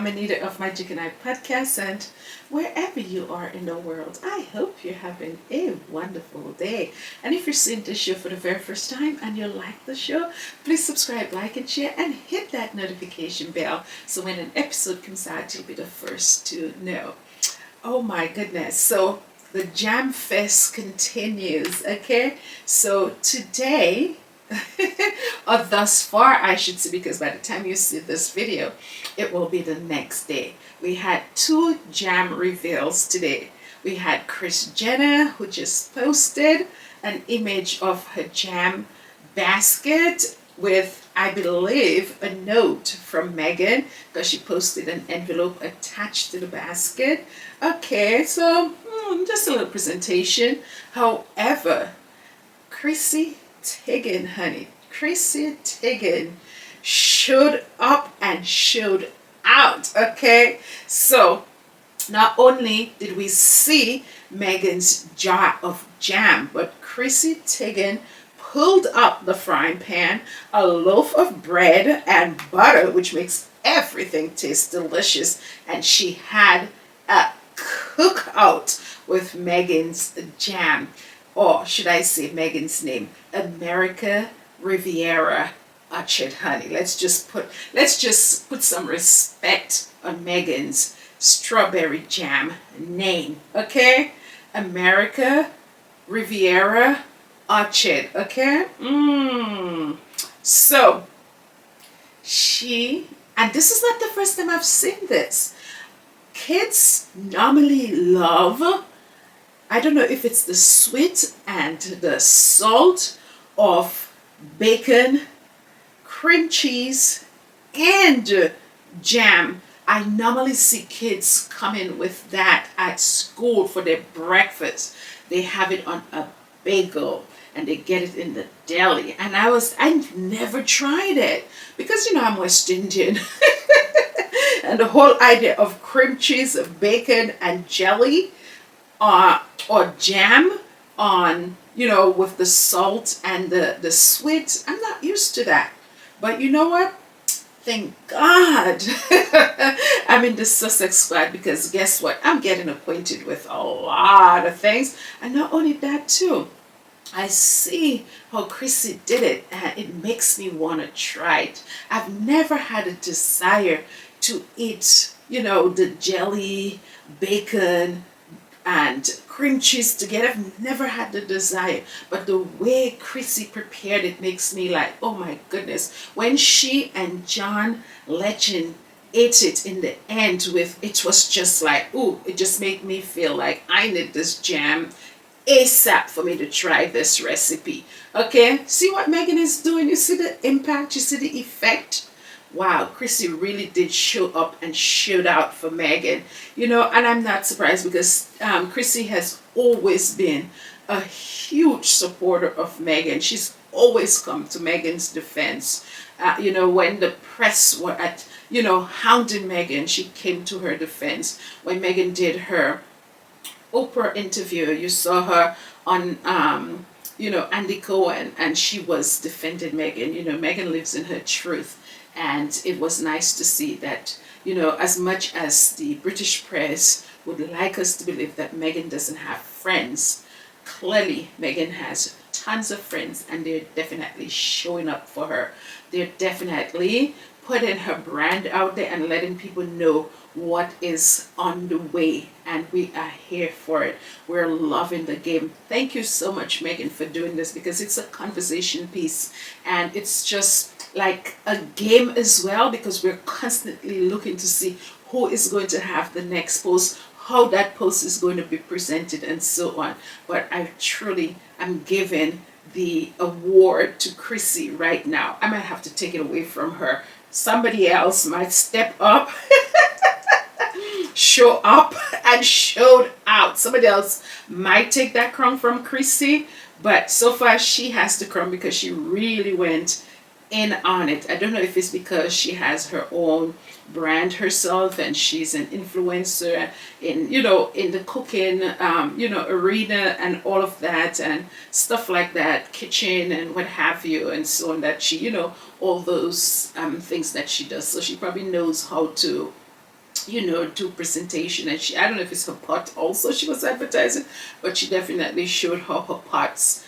I'm Anita of Magic and I Podcast, and wherever you are in the world, I hope you're having a wonderful day. And if you're seeing this show for the very first time and you like the show, please subscribe, like, and share, and hit that notification bell so when an episode comes out, you'll be the first to know. Oh my goodness. So the Jam Fest continues, okay? So today, or thus far, I should say, because by the time you see this video, it will be the next day. We had two jam reveals today. We had Kris Jenner, who just posted an image of her jam basket with, I believe, a note from Meghan, because she posted an envelope attached to the basket. Okay, so just a little presentation. However, Chrissy Teigen, honey, Chrissy Teigen showed up and showed out. Okay, so not only did we see Meghan's jar of jam, but Chrissy Teigen pulled up the frying pan, a loaf of bread and butter, which makes everything taste delicious, and she had a cookout with Meghan's jam, or should I say Meghan's name, America Riviera Orchard, honey. Let's just put some respect on Meghan's strawberry jam name, okay? America Riviera Orchard, okay? So and this is not the first time I've seen this. Kids normally love, I don't know if it's the sweet and the salt of bacon, cream cheese, and jam. I normally see kids coming with that at school for their breakfast. They have it on a bagel and they get it in the deli. And I never tried it because, I'm West Indian. And the whole idea of cream cheese, bacon, and jelly, or jam on, with the salt and the sweet, I'm not used to that. But you know what? Thank God I'm in the Sussex squad, because guess what? I'm getting acquainted with a lot of things. And not only that too, I see how Chrissy did it and it makes me want to try it. I've never had a desire to eat, the jelly, bacon, and cream cheese together. I've never had the desire, but the way Chrissy prepared it makes me like, oh my goodness. When she and John Legend ate it in the end it was just like, ooh, it just made me feel like I need this jam ASAP for me to try this recipe. Okay, see what Meghan is doing? You see the impact, you see the effect. Wow, Chrissy really did show up and showed out for Meghan. And I'm not surprised, because Chrissy has always been a huge supporter of Meghan. She's always come to Meghan's defense. When the press were hounding Meghan, she came to her defense. When Meghan did her Oprah interview, you saw her on Andy Cohen, and she was defending Meghan. Meghan lives in her truth. And it was nice to see that, as much as the British press would like us to believe that Meghan doesn't have friends, clearly Meghan has tons of friends, and they're definitely showing up for her. They're definitely putting her brand out there and letting people know what is on the way, and we are here for it. We're loving the game. Thank you so much, Meghan, for doing this, because it's a conversation piece, and it's just like a game as well, because we're constantly looking to see who is going to have the next post, how that post is going to be presented, and so on. But I truly am giving the award to Chrissy right now. I might have to take it away from her. Somebody else might step up, show up, and showed out. Somebody else might take that crown from Chrissy, but so far she has the crown because she really went in on it. I don't know if it's because she has her own brand herself and she's an influencer in the cooking arena and all of that and stuff like that, kitchen and what have you, and so on, that she all those things that she does. So she probably knows how to do presentation. And I don't know if it's her pot also she was advertising, but she definitely showed how her pots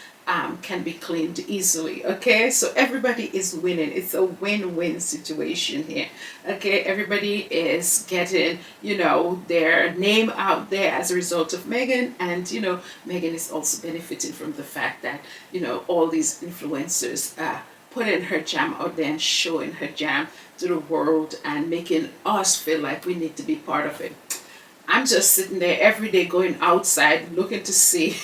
can be cleaned easily. Okay, so everybody is winning. It's a win-win situation here. Okay, everybody is getting their name out there as a result of Meghan, and Meghan is also benefiting from the fact that all these influencers putting her jam out there and showing her jam to the world and making us feel like we need to be part of it. I'm just sitting there every day going outside looking to see.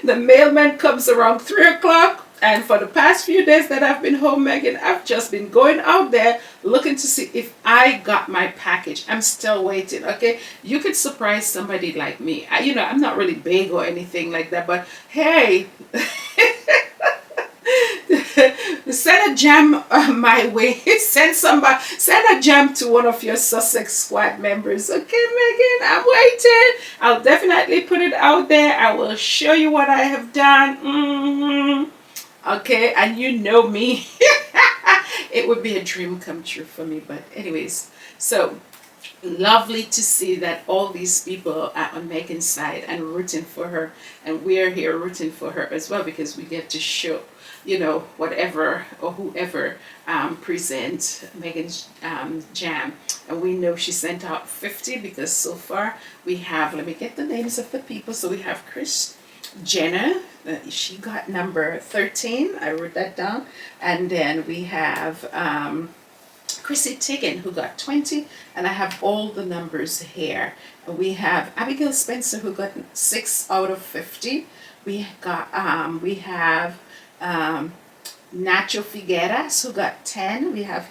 The mailman comes around 3 o'clock, and for the past few days that I've been home, Meghan, I've just been going out there looking to see if I got my package. I'm still waiting. Okay, you could surprise somebody like me. I'm not really big or anything like that, but hey. Send a jam my way. Send a jam to one of your Sussex squad members. Okay, Meghan, I'm waiting. I'll definitely put it out there. I will show you what I have done. Okay, and you know me. It would be a dream come true for me. But anyways, so lovely to see that all these people are on Meghan's side and rooting for her, and we're here rooting for her as well, because we get to show whatever or whoever present Meghan's jam. And we know she sent out 50, because so far we have, let me get the names of the people. So we have Kris Jenner, she got number 13, I wrote that down. And then we have Chrissy Teigen, who got 20, and I have all the numbers here. And we have Abigail Spencer, who got 6 out of 50. We have Nacho Figueras, who got 10. We have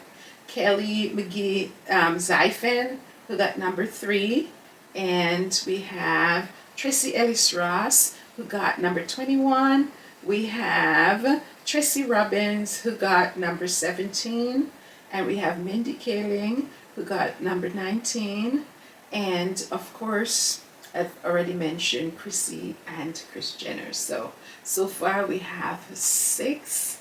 Kelly McGee Zyphon, who got number 3. And we have Tracy Ellis Ross, who got number 21. We have Tracy Robbins, who got number 17. And we have Mindy Kaling, who got number 19. And of course, I've already mentioned Chrissy and Kris Jenner. So far we have 7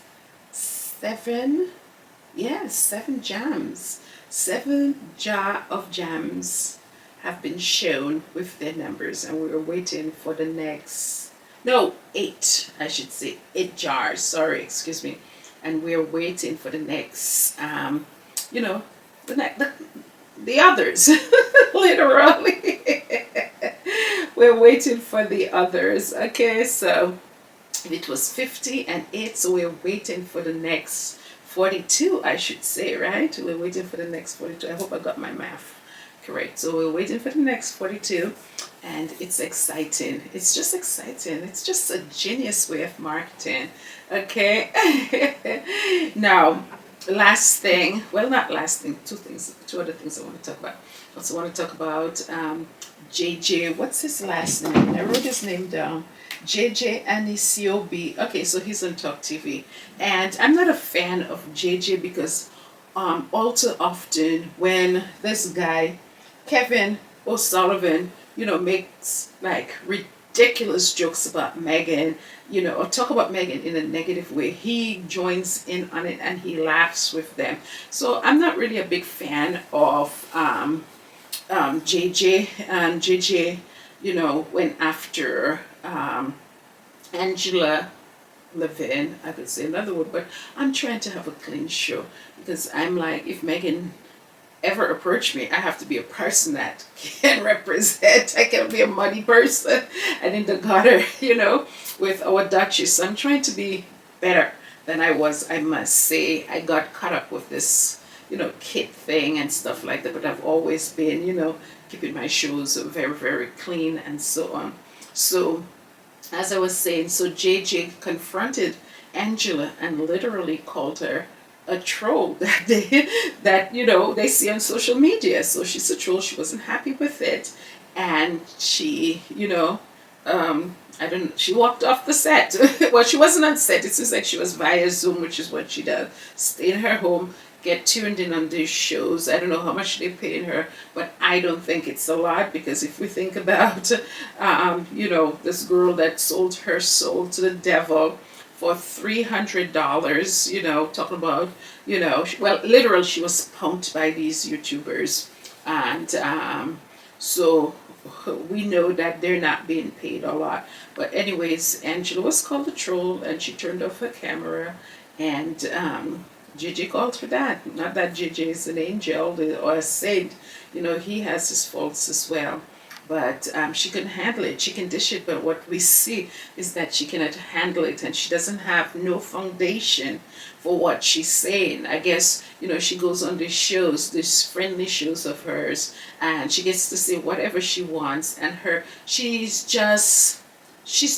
jams. 7 jar of jams have been shown with their numbers, and we're waiting for the next, no, 8, I should say, 8 jars, sorry, excuse me. And we're waiting for the next, the others, literally. We're waiting for the others. Okay, so it was 50 and 8, so we're waiting for the next 42, I should say, right? We're waiting for the next 42. I hope I got my math correct. So we're waiting for the next 42, and it's exciting. It's just exciting. It's just a genius way of marketing. Okay. Now, last thing, well, not last thing, two other things I want to talk about. I also want to talk about JJ, what's his last name? I wrote his name down. JJ Anisiobi. Okay, so he's on Talk TV. And I'm not a fan of JJ because all too often when this guy, Kevin O'Sullivan, makes like ridiculous jokes about Meghan, or talk about Meghan in a negative way, he joins in on it and he laughs with them. So I'm not really a big fan of JJ. And JJ, went after Angela Levin, I could say another word, but I'm trying to have a clean show, because I'm like, if Meghan ever approach me, I have to be a person that can represent. I can't be a money person and in the gutter, with our Duchess. So I'm trying to be better than I was, I must say. I got caught up with this, kid thing and stuff like that, but I've always been, keeping my shows very, very clean and so on. So, as I was saying, so JJ confronted Angela and literally called her a troll that they see on social media. So she's a troll. She wasn't happy with it, and she she walked off the set. Well, she wasn't on set. It seems like she was via Zoom, which is what she does. Stay in her home, get tuned in on these shows. I don't know how much they're paying her, but I don't think it's a lot, because if we think about this girl that sold her soul to the devil for $300, talking about, well, literally she was punked by these YouTubers And so we know that they're not being paid a lot. But anyways, Angela was called a troll, and she turned off her camera, and Gigi called for that. Not that Gigi is an angel or a saint. You know, he has his faults as well. But she can handle it. She can dish it. But what we see is that she cannot handle it, and she doesn't have no foundation for what she's saying. I guess, you know, she goes on these shows, these friendly shows of hers, and she gets to say whatever she wants, and she's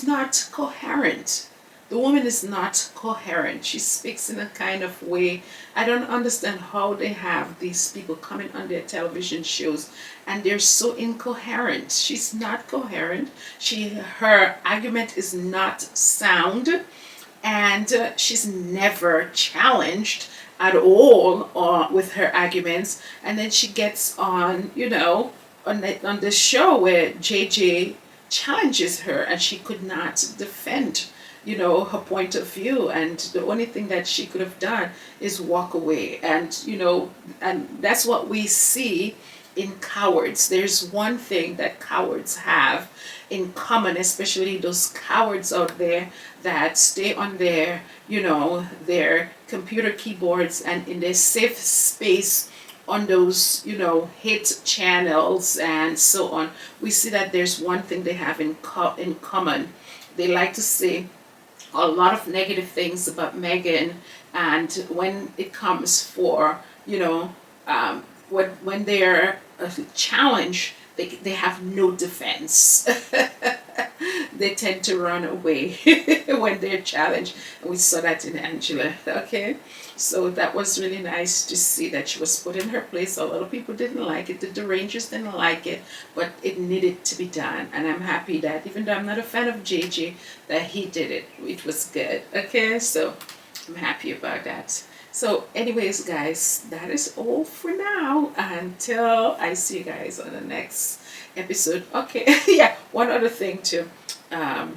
not coherent. The woman is not coherent. She speaks in a kind of way. I don't understand how they have these people coming on their television shows and they're so incoherent. She's not coherent. Her argument is not sound, and she's never challenged at all with her arguments. And then she gets on, you know, on this show where JJ challenges her, and she could not defend, you know, her point of view, and the only thing that she could have done is walk away. And you know, and that's what we see in cowards. There's one thing that cowards have in common, especially those cowards out there that stay on their, you know, their computer keyboards and in their safe space on those, you know, hit channels and so on. We see that there's one thing they have in common. They like to say a lot of negative things about Meghan, and when it comes for, you know, when they're challenged, they have no defense. They tend to run away when they're challenged, and we saw that in Angela. Okay, so that was really nice to see that she was put in her place. A lot of people didn't like it. The Rangers didn't like it, but it needed to be done, and I'm happy that, even though I'm not a fan of JJ, that he did it. It was good. Okay, so I'm happy about that. So anyways, guys, that is all for now until I see you guys on the next episode. Okay. Yeah, one other thing too.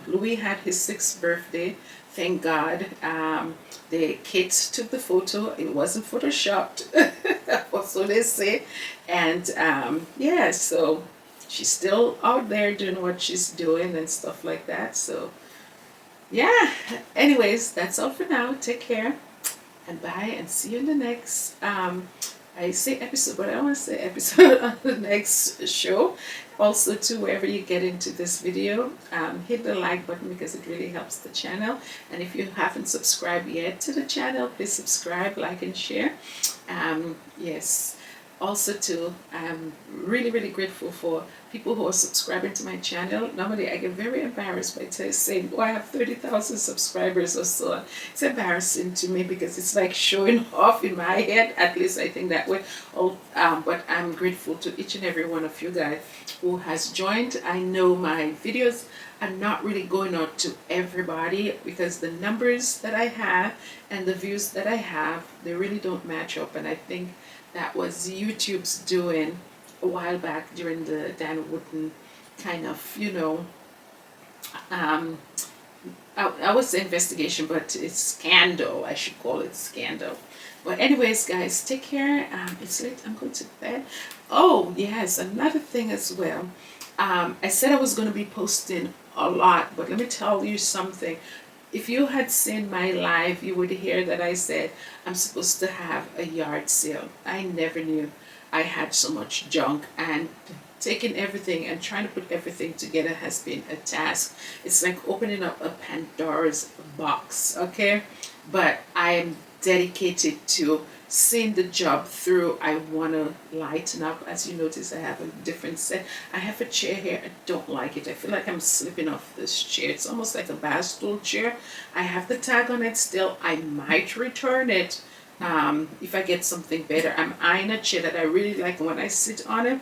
Louis had his 6th birthday. Thank God. The kids took the photo. It wasn't photoshopped. So they say. And yeah, so she's still out there doing what she's doing and stuff like that. So yeah, anyways, that's all for now. Take care and bye, and see you in the next I say episode, but I don't want to say episode on the next show. Also, too, wherever you get into this video, hit the like button because it really helps the channel. And if you haven't subscribed yet to the channel, please subscribe, like, and share. Yes. Also, too, I'm really, really grateful for people who are subscribing to my channel. Normally, I get very embarrassed by saying, oh, I have 30,000 subscribers or so. It's embarrassing to me because it's like showing off in my head. At least I think that way. But I'm grateful to each and every one of you guys who has joined. I know my videos are not really going out to everybody because the numbers that I have and the views that I have, they really don't match up. And I think that was YouTube's doing a while back during the Dan Wooten kind of, you know, I would say investigation, but it's scandal. I should call it scandal. But anyways, guys, take care. It's late. I'm going to bed. Oh, yes, another thing as well. I said I was going to be posting a lot, but let me tell you something. If you had seen my live, you would hear that I said I'm supposed to have a yard sale. I never knew I had so much junk, and taking everything and trying to put everything together has been a task. It's like opening up a Pandora's box, okay? But I'm dedicated to seeing the job through. I want to lighten up. As you notice, I have a different set. I have a chair here. I don't like it. I feel like I'm slipping off this chair. It's almost like a bar stool chair. I have the tag on it still. I might return it if I get something better. I'm eyeing a chair that I really like. When I sit on it,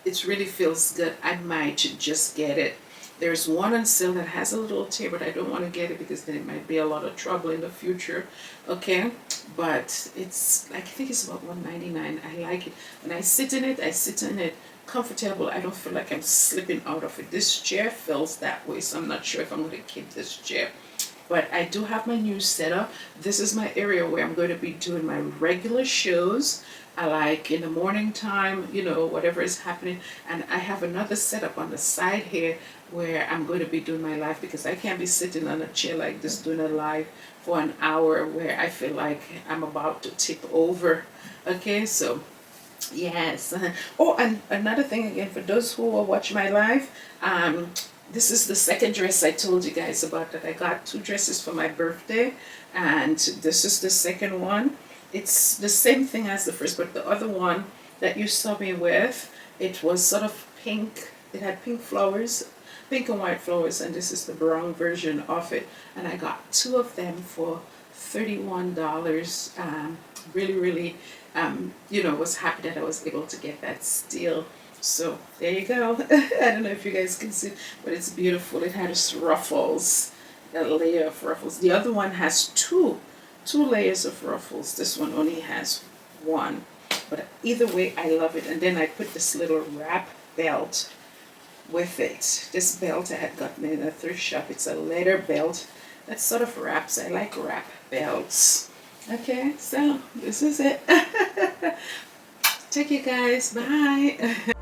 it really feels good. I might just get it. There's one on sale that has a little chair, but I don't want to get it because then it might be a lot of trouble in the future. Okay, but it's like, I think it's about $1.99. I like it. When I sit in it comfortable. I don't feel like I'm slipping out of it. This chair feels that way, so I'm not sure if I'm going to keep this chair. But I do have my new setup. This is my area where I'm going to be doing my regular shows. I like in the morning time, you know, whatever is happening. And I have another setup on the side here where I'm going to be doing my live, because I can't be sitting on a chair like this doing a live for an hour where I feel like I'm about to tip over. Okay, so yes. Oh, and another thing again, for those who will watch my live, this is the second dress I told you guys about, that I got two dresses for my birthday, and this is the second one. It's the same thing as the first, but the other one that you saw me with, it was sort of pink. It had pink flowers, pink and white flowers, and this is the brown version of it. And I got two of them for $31. Really, really, you know, was happy that I was able to get that steal. So there you go. I don't know if you guys can see, but it's beautiful. It has ruffles, a layer of ruffles. The other one has two layers of ruffles. This one only has one. But either way, I love it. And then I put this little wrap belt with it. This belt I had gotten in a thrift shop. It's a leather belt that sort of wraps. I like wrap belts. Okay, so this is it. Take care, guys. Bye.